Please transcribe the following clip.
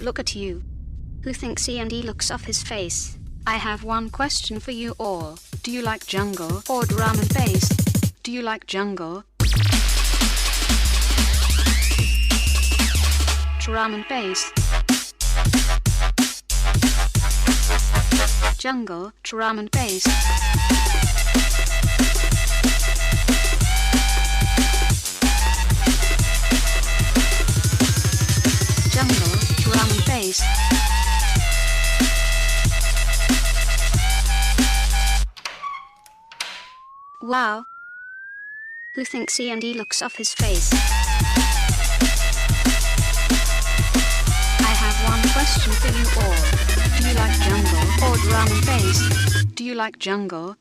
Look at you. Who thinks E&E looks off his face? I have one question for you all. Do you like jungle or drum and bass? Do you like jungle? Drum and bass. Jungle, drum and bass. Jungle, drum and bass. Wow. Who thinks E&E looks off his face? I have one question for you all. Do you like jungle or drum and bass? Do you like jungle